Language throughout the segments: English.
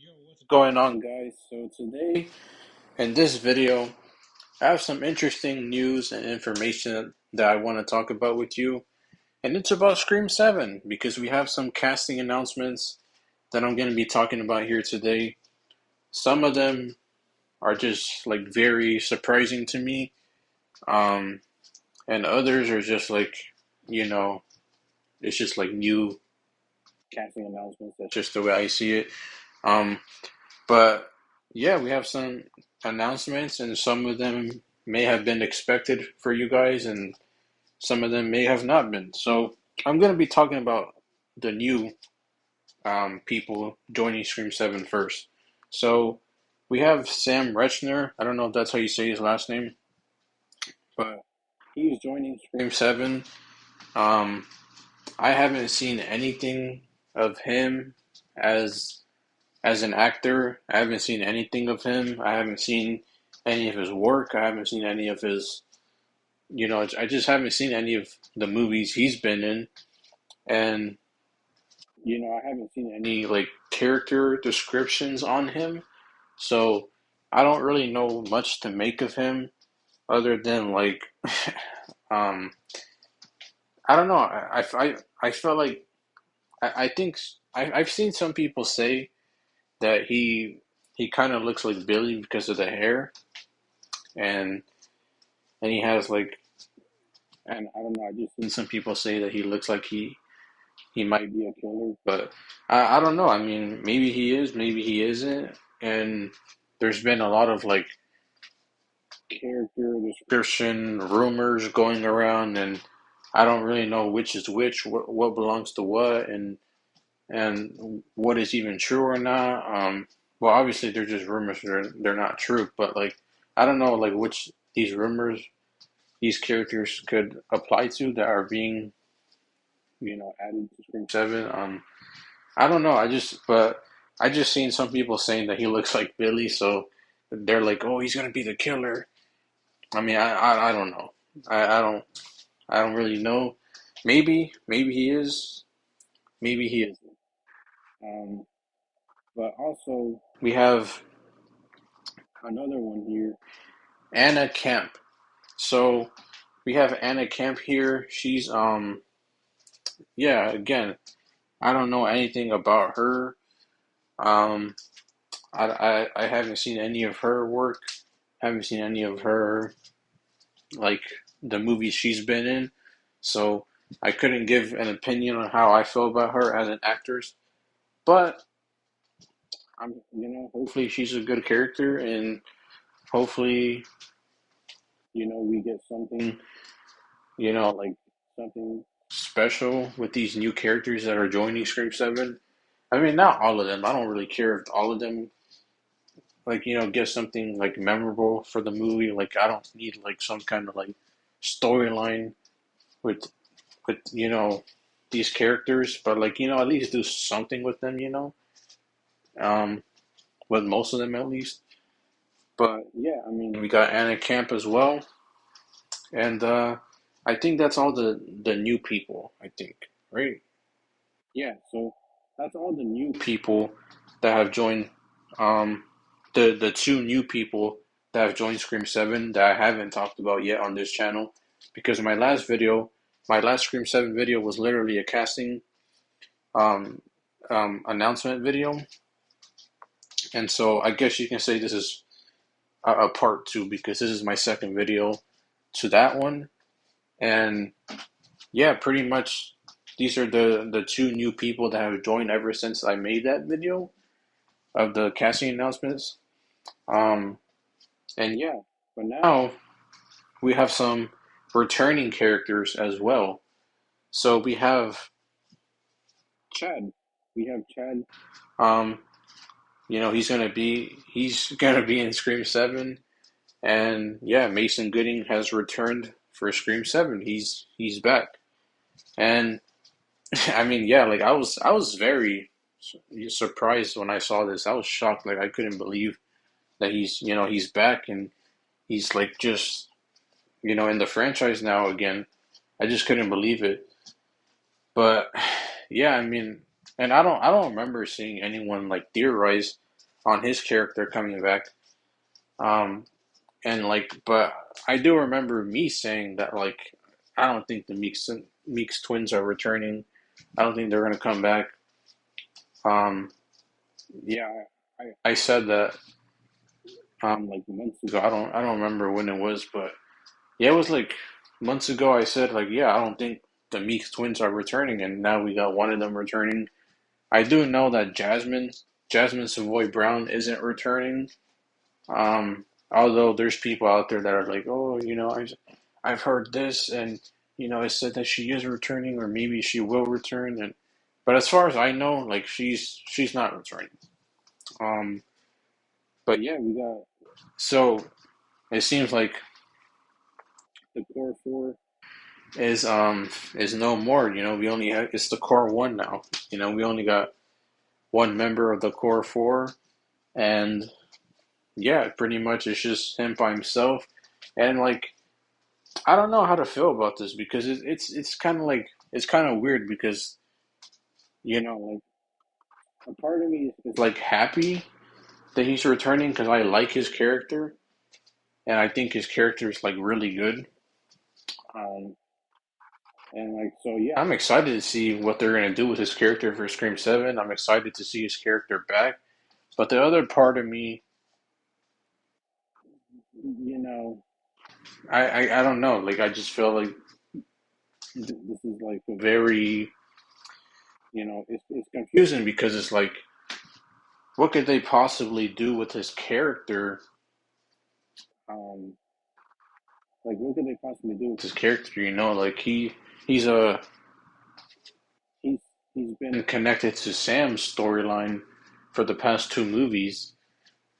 Yo, what's going on, guys? So today in this video, I have some interesting news and information that I want to talk about with you, and it's about Scream 7 because we have some casting announcements that I'm going to be talking about here today. Some of them are just like very surprising to me, um, and others are just like, you know, it's just like new casting announcements. That's just the way I see it. Um, But yeah, we have some announcements, and some of them may have been expected for you guys, and some of them may have not been. So I'm going to be talking about the new people joining Scream 7 first. So we have Sam Rechner. I don't know if that's how you say his last name, but he's joining Scream 7. Um, I haven't seen anything of him as as an actor. I haven't seen anything of him. I haven't seen any of his work. I haven't seen any of his, I just haven't seen any of the movies he's been in. And, I haven't seen any like character descriptions on him. So I don't really know much to make of him other than like, um, I don't know. I felt like, I think I've seen some people say that he kind of looks like Billy because of the hair, and he has like, and I don't know, I just seen some people say that he looks like he might be a killer, but I don't know. I mean, maybe he is, maybe he isn't, and there's been a lot of like character description rumors going around, and I don't really know which is which, what belongs to what, and what is even true or not. Well, obviously they're just rumors; they're not true. But like, I don't know, like which these rumors, these characters could apply to that are being, added to Scream 7. I don't know. But I just seen some people saying that he looks like Billy, so they're like, oh, he's gonna be the killer. I mean, I don't know. I don't really know. Maybe he is. Maybe he isn't. Um, but also we have another one here, Anna Camp. So we have Anna Camp here. She's yeah, again, I don't know anything about her. Um I haven't seen any of her work. Haven't seen any of her like the movies she's been in. So I couldn't give an opinion on how I feel about her as an actress. But I'm hopefully she's a good character, and hopefully, we get something, like something special with these new characters that are joining Scream 7. I mean, not all of them. I don't really care if all of them, like, get something, like, memorable for the movie. Like, I don't need, like, some kind of, like, storyline with, these characters. But, like, at least do something with them, Um, with most of them, at least. But, yeah, I mean, we got Anna Camp as well. And, I think that's all the new people, I think, right? Yeah, so that's all the new people that have joined. Um, the two new people that have joined Scream 7 that I haven't talked about yet on this channel, because my last Scream 7 video was literally a casting um, announcement video, and so I guess you can say this is a part two because this is my second video to that one, and yeah, pretty much these are the two new people that have joined ever since I made that video of the casting announcements. Um, and yeah, but now we have some returning characters as well. So we have Chad. We have Chad. Um, he's gonna be in Scream 7, and yeah, Mason Gooding has returned for Scream 7. He's back, and I mean, yeah, like I was very surprised when I saw this. I was shocked. Like I couldn't believe that he's back, and he's like just in the franchise now again. I just couldn't believe it. But yeah, I mean, and I don't remember seeing anyone like theorize. on his character coming back. Um, and like, but I do remember me saying that like I don't think the Meeks twins are returning. I don't think they're gonna come back. Um, yeah, I said that like months ago. I don't remember when it was, but yeah, it was like months ago. I said like yeah, I don't think the Meeks twins are returning, and now we got one of them returning. I do know that Jasmine Savoy Brown isn't returning. Although there's people out there that are like, oh, I've heard this, and it said that she is returning, or maybe she will return, and but as far as I know, like she's not returning. Um, but yeah, we got so it seems like the core four is no more. We only have it's the core one now. We only got one member of the core four, and yeah, pretty much it's just him by himself, and like I don't know how to feel about this because it's kind of like it's kind of weird because like a part of me is like happy that he's returning because I like his character and I think his character is like really good. Um, and like so, yeah, I'm excited to see what they're gonna do with his character for Scream Seven. I'm excited to see his character back. But the other part of me, you know, I don't know. Like I just feel like this is like a very it's confusing because it's like what could they possibly do with his character? Um, like what could they possibly do with his character? Like he's a he's he's been connected to Sam's storyline for the past two movies,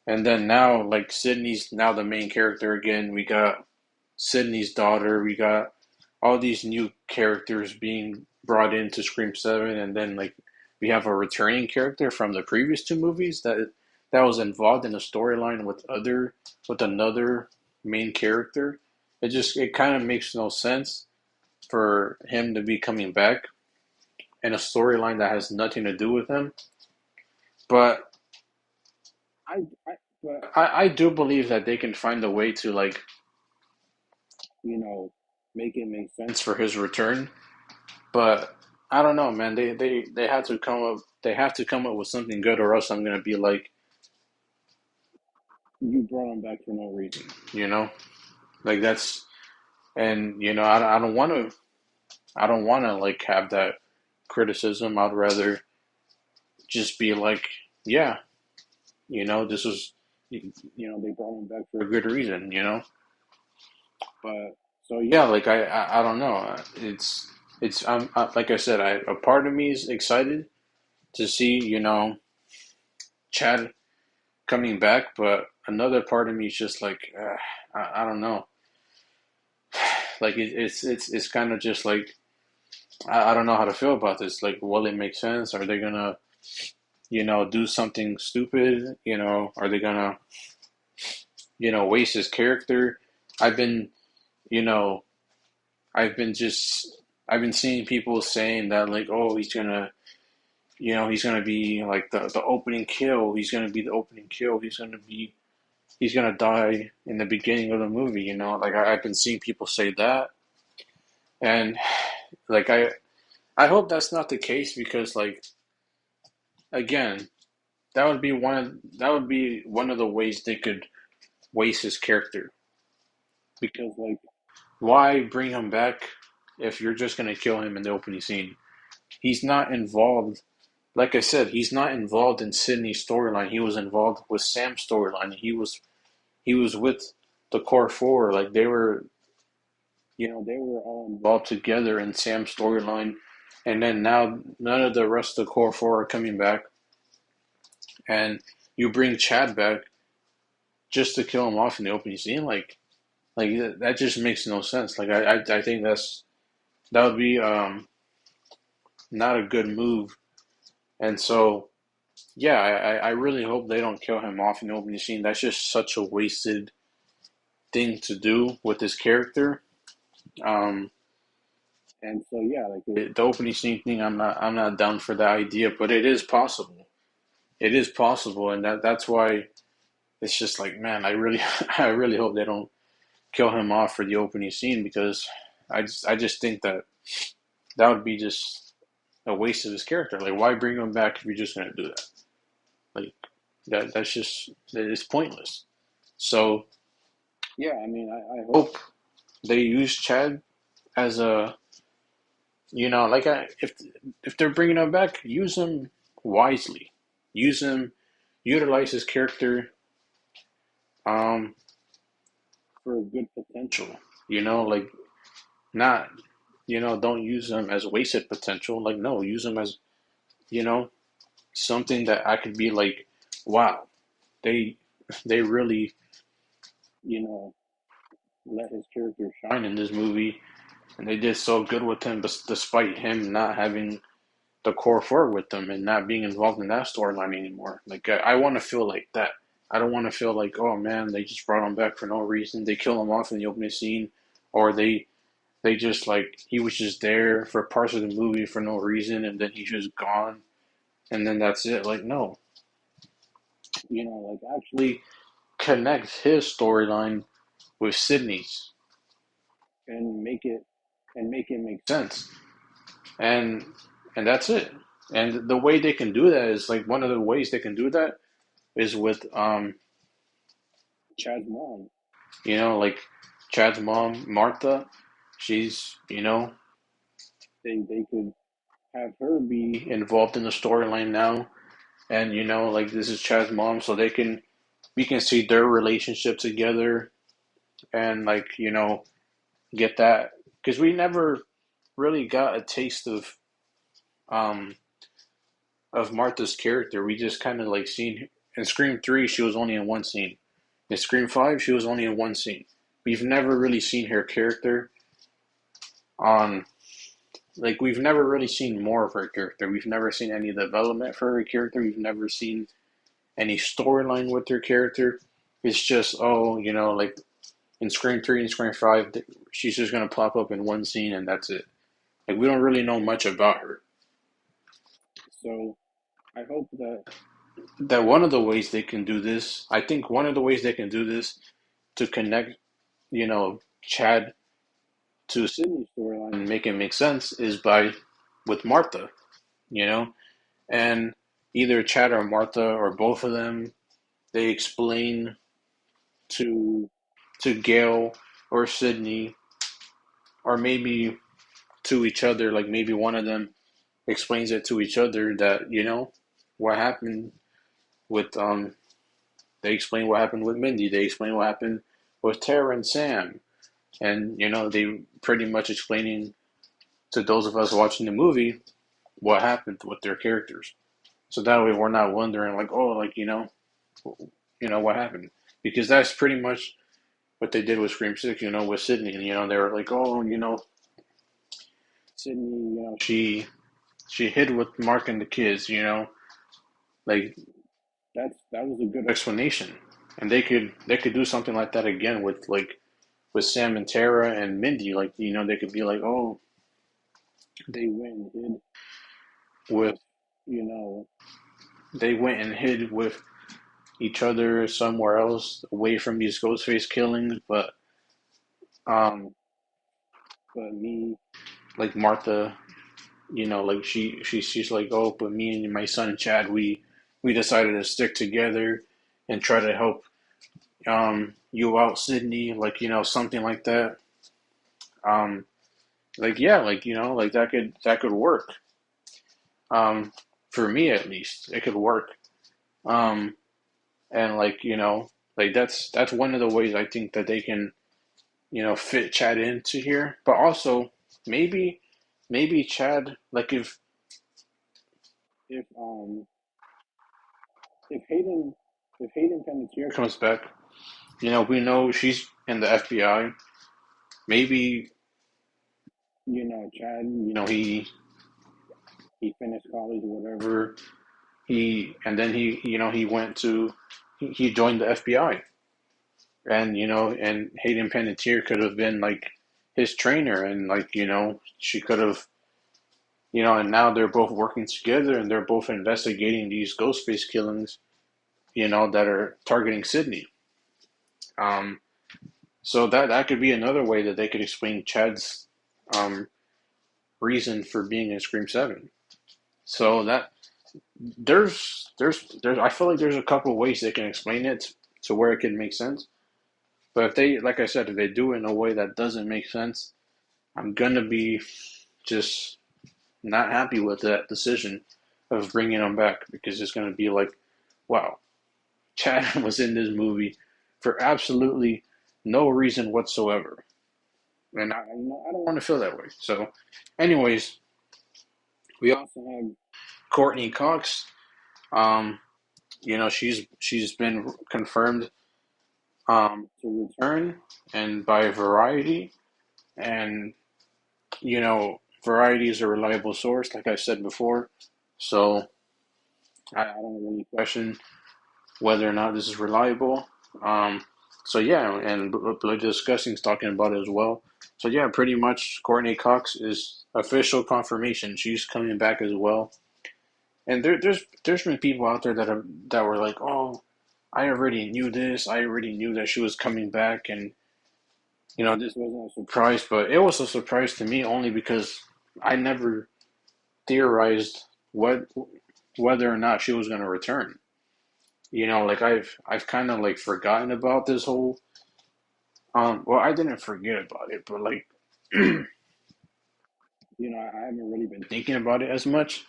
and then now like Sydney's now the main character again. We got Sydney's daughter. We got all these new characters being brought into Scream Seven, and then like we have a returning character from the previous two movies that was involved in a storyline with another main character. It kind of makes no sense for him to be coming back in a storyline that has nothing to do with him. But I do believe that they can find a way to like make it make sense for his return. But I don't know, man. They have to come up. They have to come up with something good, or else I'm gonna be like, you brought him back for no reason. Like that's and I don't want to. I don't want to like have that criticism. I'd rather just be like, yeah, this was, they brought him back for a good reason. But so yeah, like I don't know. It's like I said, a part of me is excited to see Chad coming back, but another part of me is just like I don't know. Like it's kind of just like I don't know how to feel about this. Like, will it make sense? Are they gonna do something stupid? Are they gonna waste his character? I've been you know I've been just I've been seeing people saying that like oh he's gonna be like the opening kill. He's gonna be the opening kill. He's gonna die in the beginning of the movie. Like I've been seeing people say that, and like I hope that's not the case because like again that would be one of the ways they could waste his character because like why bring him back if you're just gonna kill him in the opening scene? He's not involved. Like I said, he's not involved in Sydney's storyline. He was involved with Sam's storyline. He was with the core four. Like they were all involved together in Sam's storyline, and then now none of the rest of the core four are coming back, and you bring Chad back just to kill him off in the opening scene. Like that just makes no sense. Like I think that would be not a good move, and so yeah, I really hope they don't kill him off in the opening scene. That's just such a wasted thing to do with his character. Um, and so yeah, like the opening scene thing, I'm not down for the idea, but it is possible. it is possible, and that's why it's just like, man, I really I really hope they don't kill him off for the opening scene, because I just think that that would be just a waste of his character. Like, why bring him back if you're just gonna do that? Like, that's just, it's pointless. So yeah, I mean, I hope they use Chad as a, like, if they're bringing him back, use him wisely, use him, utilize his character um for a good potential. Like, not, don't use him as wasted potential. Like, no, use him as, you know something that I could be like, wow, they they really, you know let his character shine in this movie, and they did so good with him, but despite him not having the core four with them and not being involved in that storyline anymore. Like, I want to feel like that. I don't want to feel like, oh man, they just brought him back for no reason. They kill him off in the opening scene, or they just, like, he was just there for parts of the movie for no reason, and then he's just gone, and then that's it. Like, no, like, actually connect his storyline with Sydney's, and make it make sense. And that's it. And the way they can do that is, like, one of the ways they can do that is with Chad's mom. Like, Chad's mom, Martha, she's, they could have her be involved in the storyline now. And, like, this is Chad's mom, so we can see their relationship together, and, like, get that, because we never really got a taste um of Martha's character. We just kind of, like, seen in Scream 3, she was only in one scene. In Scream 5, she was only in one scene. We've never really seen her character on, like, we've never really seen more of her character. We've never seen any development for her character. We've never seen any storyline with her character. It's just, oh, like, in Scream 3 and Scream 5, she's just going to pop up in one scene and that's it. Like, we don't really know much about her. So I hope that one of the ways they can do this, I think one of the ways they can do this to connect, Chad to Sydney's storyline and make it make sense, is by with Martha, you know, and either Chad or Martha or both of them, they explain to Gale or Sydney, or maybe to each other. Like, maybe one of them explains it to each other, that, what happened with they explain what happened with Mindy, they explain what happened with Tara and Sam, and, they pretty much explaining to those of us watching the movie what happened with their characters. So that way we're not wondering, like, oh, like, what happened, because that's pretty much what they did with Scream 6, with Sydney. And, they were like, oh, Sydney, she hid with Mark and the kids, like, that was a good explanation. And they could do something like that again with, like, with Sam and Tara and Mindy. Like, they could be like, oh, they went and hid with, you know, they went and hid with each other somewhere else, away from these Ghostface killings. Um, but me, like, Martha, like, she's like, oh, but me and my son Chad, we decided to stick together and try to help you out, Sydney, like, something like that. Um, like, yeah, like, like, that could work. Um, for me at least, it could work. Um, and, like, like, that's one of the ways I think that they can, fit Chad into here. But also, maybe Chad, like, if um if Hayden Panettiere comes back, we know she's in the FBI. Maybe, Chad, he finished college or whatever. And then he went to, he joined the FBI, and, and Hayden Panettiere could have been, like, his trainer, and, like, she could have, and now they're both working together and they're both investigating these Ghostface killings, that are targeting Sydney. Um, so that could be another way that they could explain Chad's um, reason for being in Scream Seven. So that there's I feel like there's a couple of ways they can explain it to where it can make sense. But if they, like I said, if they do it in a way that doesn't make sense, I'm gonna be just not happy with that decision of bringing him back because it's gonna be like, wow, Chad was in this movie for absolutely no reason whatsoever, and I don't want to feel that way. So, anyways, we also have Courtney Cox. Um, she's been confirmed to return, and by Variety, and Variety is a reliable source, like I said before. So I don't really question whether or not this is reliable. Um, so yeah, and Blood Discussing's talking about it as well. So yeah, pretty much Courtney Cox is official confirmation. She's coming back as well. And there's been people out there that were like, oh, I already knew this. I already knew that she was coming back, and this wasn't a surprise. But it was a surprise to me only because I never theorized what whether or not she was going to return. Like I've kind of like forgotten about this whole. Well, I didn't forget about it, but like, I haven't really been thinking about it as much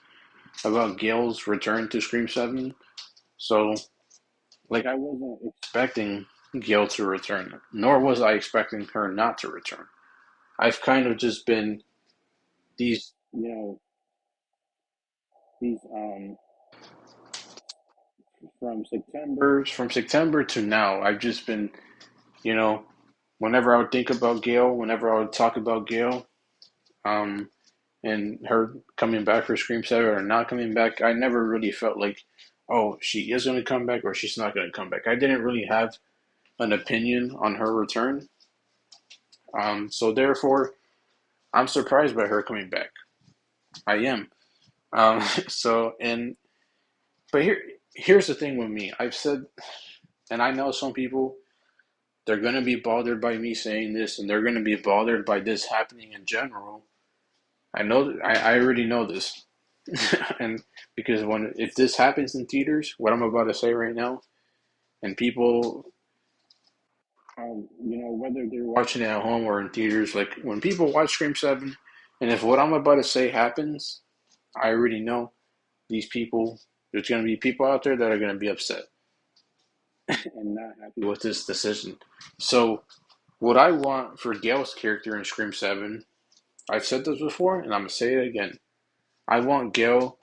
about Gale's return to Scream Seven. So, like, I wasn't expecting Gale to return, nor was I expecting her not to return. I've kind of just been these, these from September to now. I've just been, you know, whenever I would think about Gale, whenever I would talk about Gale, um, and her coming back for Scream 7 or not coming back, I never really felt like, oh, she is going to come back or she's not going to come back. I didn't really have an opinion on her return. So therefore, I'm surprised by her coming back. I am. So, but here's the thing with me. I've said, and I know some people, they're going to be bothered by me saying this, and they're going to be bothered by this happening in general. I know, I already know this. And because if this happens in theaters, what I'm about to say right now, and people, whether they're watching it at home or in theaters, like when people watch Scream 7, and if what I'm about to say happens, I already know these people, there's going to be people out there that are going to be upset and not happy with this decision. So, what I want for Gale's character in Scream 7, I've said this before, and I'm going to say it again. I want Gale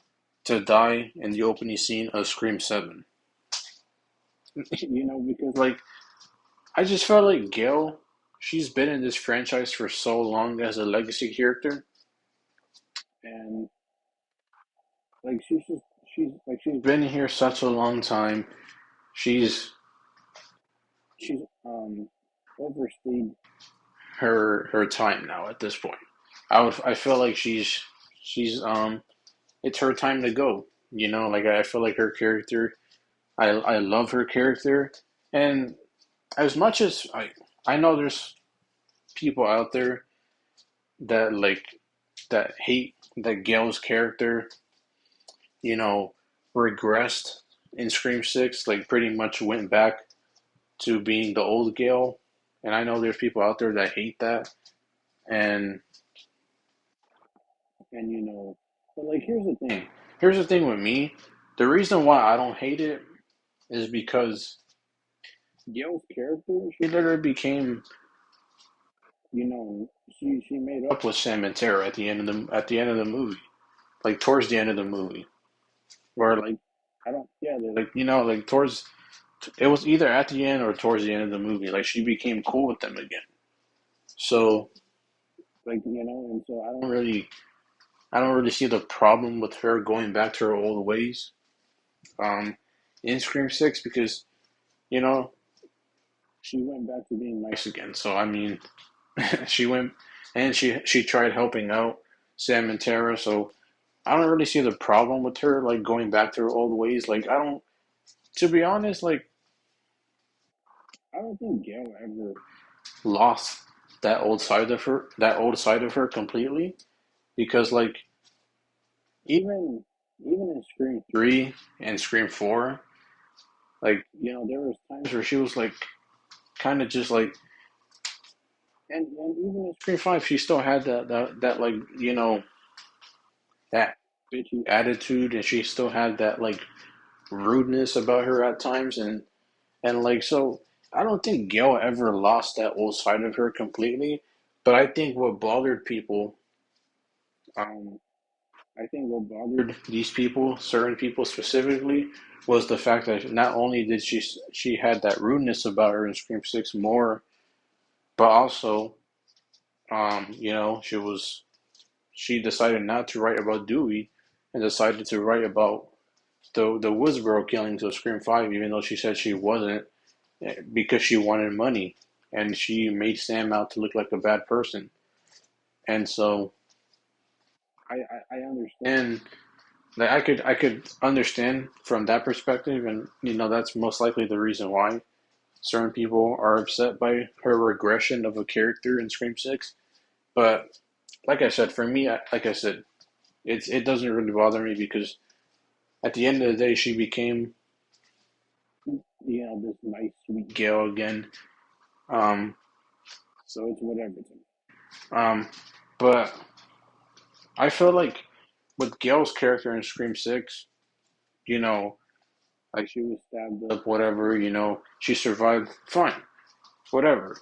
to die in the opening scene of Scream 7. Because like I just felt like Gale, she's been in this franchise for so long as a legacy character, and like she's been here such a long time. She's she's overstayed her time now at this point. I feel like she's it's her time to go. Like I feel like her character. I love her character, and as much as I know there's people out there that that hate that Gale's character, you know, regressed in Scream 6, like pretty much went back to being the old Gale. And I know there's people out there that hate that. And but like here's the thing. Here's the thing with me. The reason why I don't hate it is because Gale's character, she literally became, she made up with Sam and Tara at the end of the movie. Like towards the end of the movie. Or like I don't yeah, like like towards it was either at the end or towards the end of the movie. Like she became cool with them again. So and so I don't really see the problem with her going back to her old ways. Um, in Scream 6 because you know she went back to being nice again. So I mean, she went and she tried helping out Sam and Tara. So I don't really see the problem with her like going back to her old ways. Like I don't, to be honest, like I don't think Gale ever lost that old side of her completely because like even even in Scream 3 and Scream 4, like there was times where she was like kind of just like, and even in Scream 5 she still had that like that bitchy attitude, and she still had that like rudeness about her at times, and like so I don't think Gail ever lost that old side of her completely, but I think what bothered people, um, I think what bothered these people, certain people specifically, was the fact that not only did she had that rudeness about her in Scream 6 more, but also, she decided not to write about Dewey and decided to write about the Woodsboro killings of Scream 5, even though she said she wasn't, because she wanted money, and she made Sam out to look like a bad person. And so I understand that I could understand from that perspective, and that's most likely the reason why certain people are upset by her regression of a character in Scream 6. But like I said, for me, like I said, it doesn't really bother me because at the end of the day, she became this nice sweet Gale again. Um, so it's whatever to me. But I feel like with Gale's character in Scream 6, you know, like she was stabbed up, whatever, she survived, fine, whatever.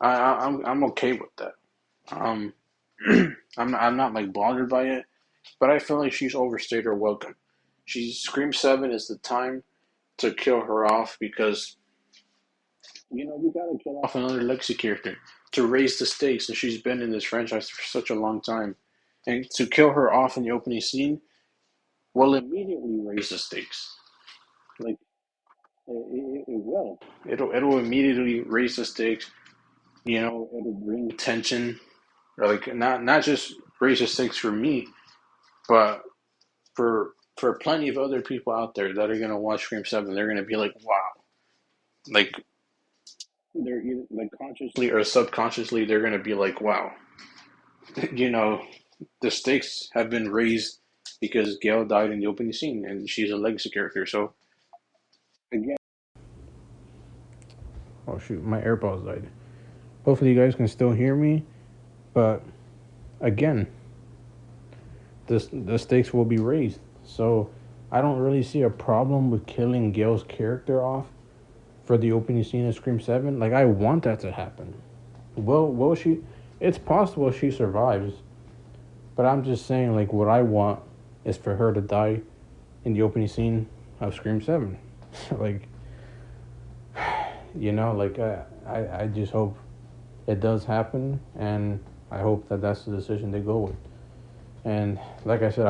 I'm okay with that. Um, I'm not like bothered by it, but I feel like she's overstayed her welcome. Scream 7 is the time to kill her off because we gotta kill off another Lexi character to raise the stakes, and she's been in this franchise for such a long time. And to kill her off in the opening scene will immediately raise the stakes. Like it will. It'll immediately raise the stakes. It'll bring tension, or like not just raise the stakes for me, but for plenty of other people out there that are gonna watch Scream 7. They're gonna be like, wow, like they're either like consciously or subconsciously they're gonna be like, wow, you know, the stakes have been raised because Gale died in the opening scene and she's a legacy character. So again, oh shoot, my AirPods died. Hopefully, you guys can still hear me. But again, the stakes will be raised. So I don't really see a problem with killing Gale's character off for the opening scene of Scream 7. Like I want that to happen. Will she? It's possible she survives, but I'm just saying like what I want is for her to die in the opening scene of Scream 7. Like like I just hope it does happen, and I hope that that's the decision they go with. And like I said,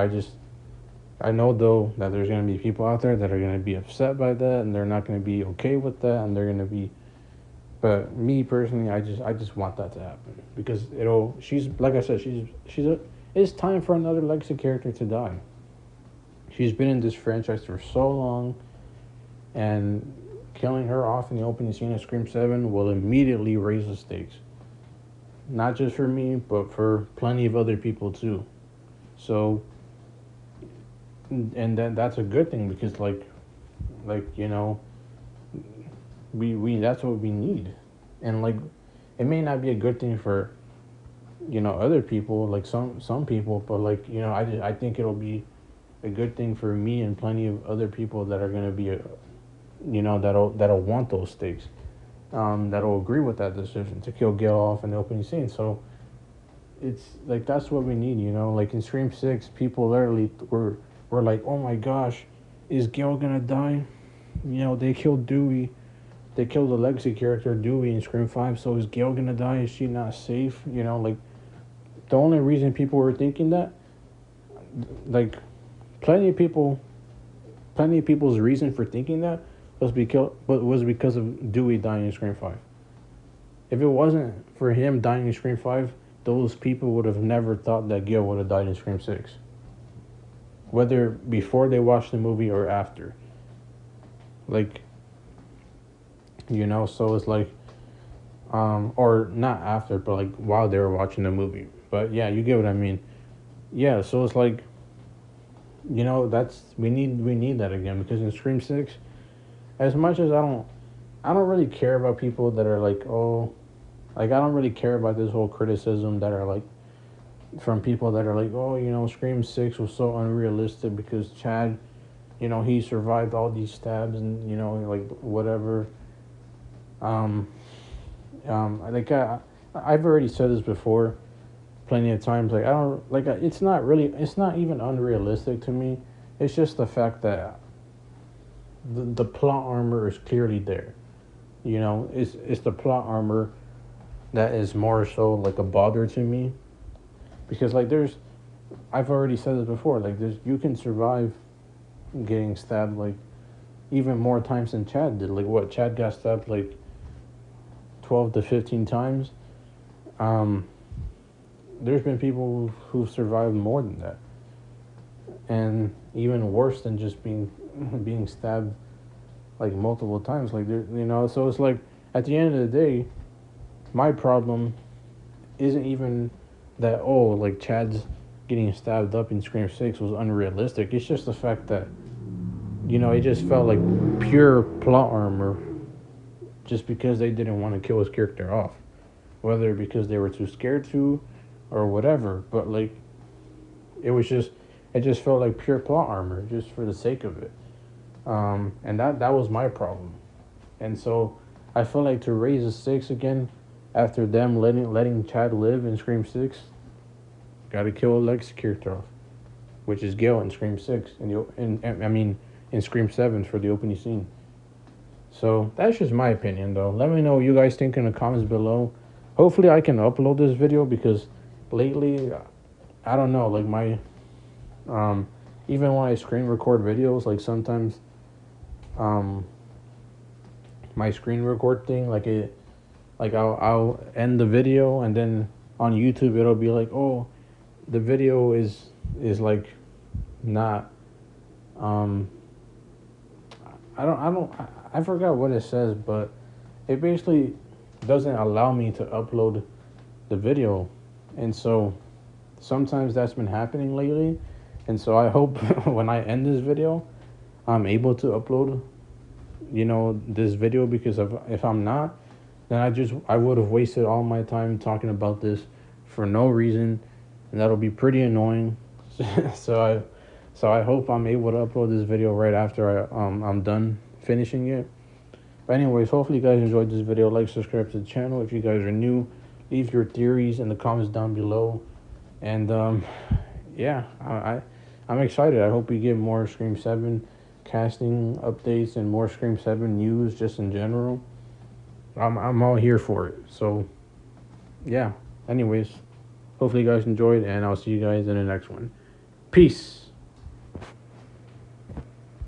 I know though that there's gonna be people out there that are gonna be upset by that, and they're not gonna be okay with that, and they're gonna be. But me personally, I just want that to happen because it'll. She's like I said, she's a. It's time for another legacy character to die. She's been in this franchise for so long, and killing her off in the opening scene of Scream 7 will immediately raise the stakes. Not just for me, but for plenty of other people too. So, and that's a good thing because we that's what we need, and like it may not be a good thing for other people, like some people, but like I think it'll be a good thing for me and plenty of other people that are gonna be that'll want those stakes, that'll agree with that decision to kill Gale off in the opening scene. So it's like that's what we need, like in Scream 6 people literally were like, oh my gosh, is Gale gonna die? They killed Dewey. They killed the legacy character Dewey in Scream 5, so is Gale gonna die? Is she not safe? Like the only reason people were thinking that, like plenty of people, plenty of people's reason for thinking that was because of Dewey dying in Scream 5. If it wasn't for him dying in Scream 5, those people would have never thought that Gale would have died in Scream 6. whether before they watch the movie or after. Like, so it's like, or not after, but like while they were watching the movie. But yeah, you get what I mean. Yeah, so it's like, that's we need that again, because in Scream 6, as much as I don't really care about people that are like, oh, like, I don't really care about this whole criticism that are like from people that are like, oh, Scream 6 was so unrealistic because Chad, he survived all these stabs and, like, whatever. Um, like, I've already said this before plenty of times. Like, I don't, like, it's not even unrealistic to me. It's just the fact that the plot armor is clearly there. It's the plot armor that is more so like a bother to me, because like I've already said this before, like, you can survive getting stabbed like even more times than Chad did. Like, what, Chad got stabbed like 12 to 15 times. Um, there's been people who've survived more than that, and even worse than just being stabbed like multiple times. Like, so it's like, at the end of the day, my problem isn't even that, oh, like, Chad's getting stabbed up in Scream 6 was unrealistic. It's just the fact that, it just felt like pure plot armor, just because they didn't want to kill his character off. Whether because they were too scared to, or whatever. But like, it just felt like pure plot armor, just for the sake of it. And that was my problem. And so I feel like to raise the stakes again, after them letting Chad live in Scream 6, gotta kill Alex's character off, which is Gale in Scream 6, in Scream 7 for the opening scene. So that's just my opinion, though. Let me know what you guys think in the comments below. Hopefully I can upload this video, because lately, I don't know, like, my even when I screen record videos, like, sometimes um my screen record thing, like, I'll end the video, and then on YouTube it'll be like, oh, the video is like not um I forgot what it says, but it basically doesn't allow me to upload the video. And so sometimes that's been happening lately. And so I hope when I end this video, I'm able to upload, this video, because if I'm not, then I would have wasted all my time talking about this for no reason, and that'll be pretty annoying. so I so I hope I'm able to upload this video right after I'm done finishing it. But anyways, hopefully you guys enjoyed this video. Like, subscribe to the channel if you guys are new. Leave your theories in the comments down below. And yeah, I'm excited. I hope we get more Scream 7 casting updates and more Scream 7 news just in general. I'm all here for it. So yeah. Anyways, hopefully you guys enjoyed, and I'll see you guys in the next one. Peace.